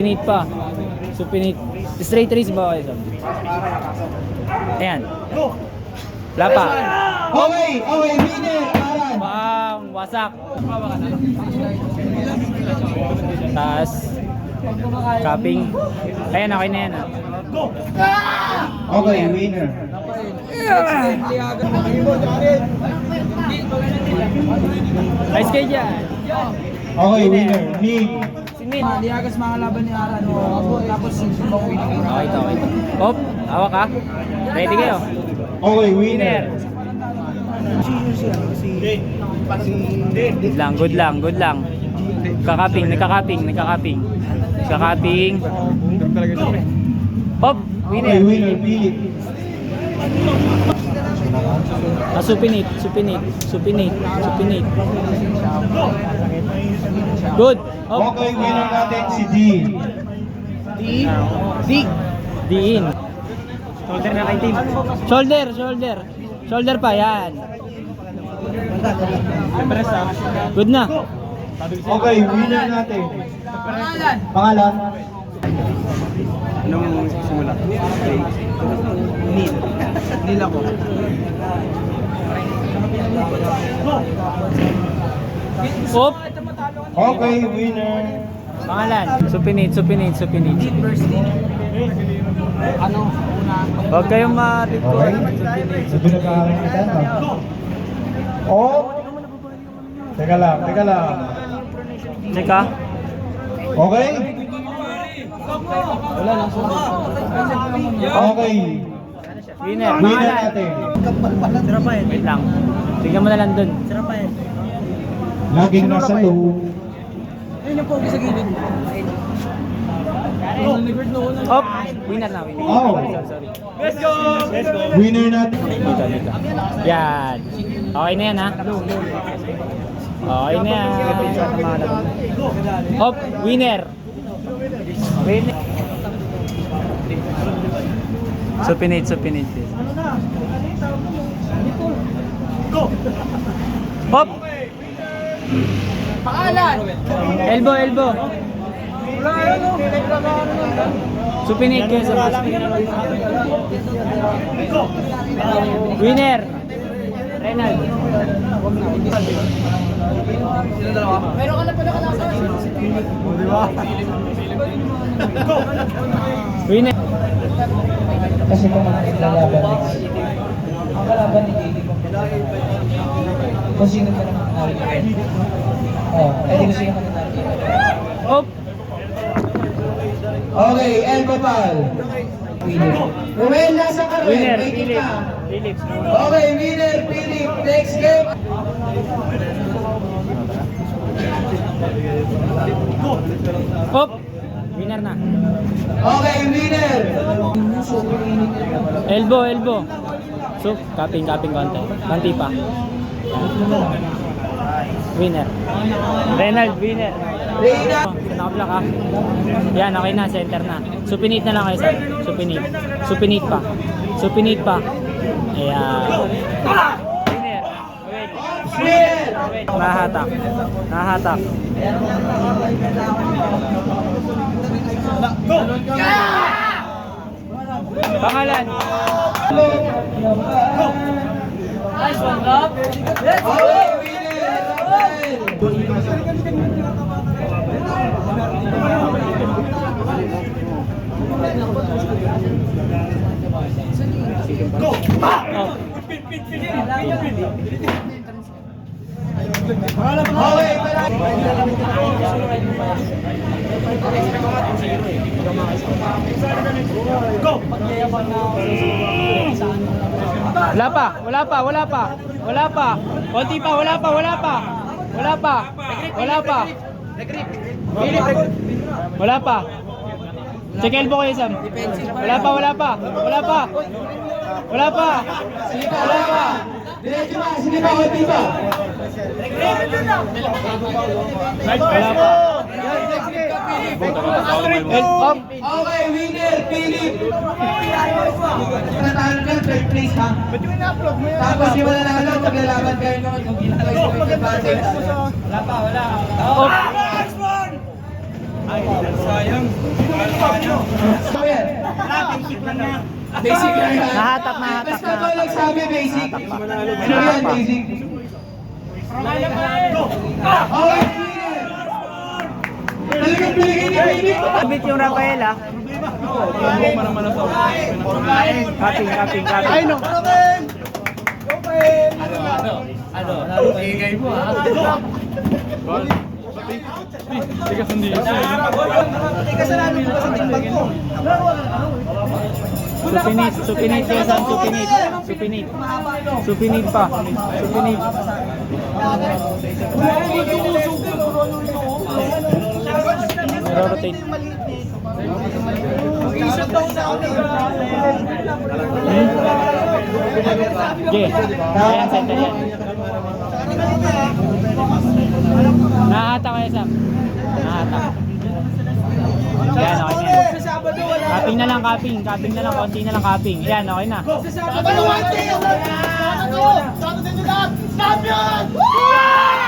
Supinate pa. Supinate. Straight race ba kayo? Ayan. Wala pa. Okay, winner, Aran. Bang, wasak. Taas. Capping. Ayan, okay na yan. Okay, winner. Nice kayo dyan. Okay, winner. Nick. Si Min. Liagas mga laban ni Aran. Tapos hindi mo winning. Okay ito, okay ito. Hop, hawak ka. Ready kayo? Okay, winner. Good lang, good lang, good lang. Kakaping, nagkakaping. Hop, Okay, winner. winner, Philip. Supinate. Good. Hop. Okay, winner natin si D. D in. Shoulder na kay team. Shoulder pa, yan. Good na. Okay, winner natin. Pangalan? Anong simula? Nila ko. Hop. Okay, winner. Pangalan. Supinate. Ano? Una. Huwag kayong ma-tip ko. Okay. Sabi na kakakita na. Oh. Teka lang. Check ka. Okay? Wala lang. Okay. Winner. Winner Pangalan. natin. Sirapayan. Wait lang. Tingnan mo na lang dun. Sirapayan. Laging nasa loob. Ayun yung pogi sa gilid. Hop. Winner na. Oh. Sorry. Winner natin. Dito. Yan. Okay na yan, ha? Okay na yan. Hop. Winner. Supinate. Hop. Pangalan! Elbow. Wala yun, no? Supinate kayo sa winner. Renald. Sino dalawa? Meron ka na pala kalasa. Di ba? Winner. Kasi kung maglalaban next. Ang kalaban ni JD kung sino ka naman nanalo. Oh, pwede ko sino ka nanalo. Hop. Okay, El Gopal. Ruel, nasa ka rin. Winner. May kita. Philip. Okay, winner, Philip. Next game. Hop. Winner na. Okay, winner. Elbow. So, capping konti. Konti pa. Winner. Renald, winner. Reina. Nakablock ka. Yan, okay na. Center na. Supinate na lang kayo, sir. Supinate pa. Ayan. Winner. Winner. Nahatak. Pangalan. Nice one, love. Let's go! Okay, winner. Oh. Okay, Wala pa. Konti pa, wala pa. Check elbow kayo, Sam. Wala pa. diretso na. Sige pa, konti pa. Wala pa. Okay, winner, Philip. Natalo ka, third place ha. Tapos di mo na nanalo, maglalaban kayo naman kung ginagawa yung advantage. Wala pa. Ano yan? Basic lang yan. Nahatak, Basta ko nagsabi basic. Ano yan, basic? Okay, talagang pinigil niya, pinigil. Bit yung Rafael ah. Cutting. Ay, no. Ingay mo ah. Supinit yung Sam, supinit pa. Supinit. Rotate. Ayan, center yan. Nahatak kayo, Sam. Nahatak. Yan, okay na yan. Capping na lang, konti na lang capping. Yan, okay na. Champion!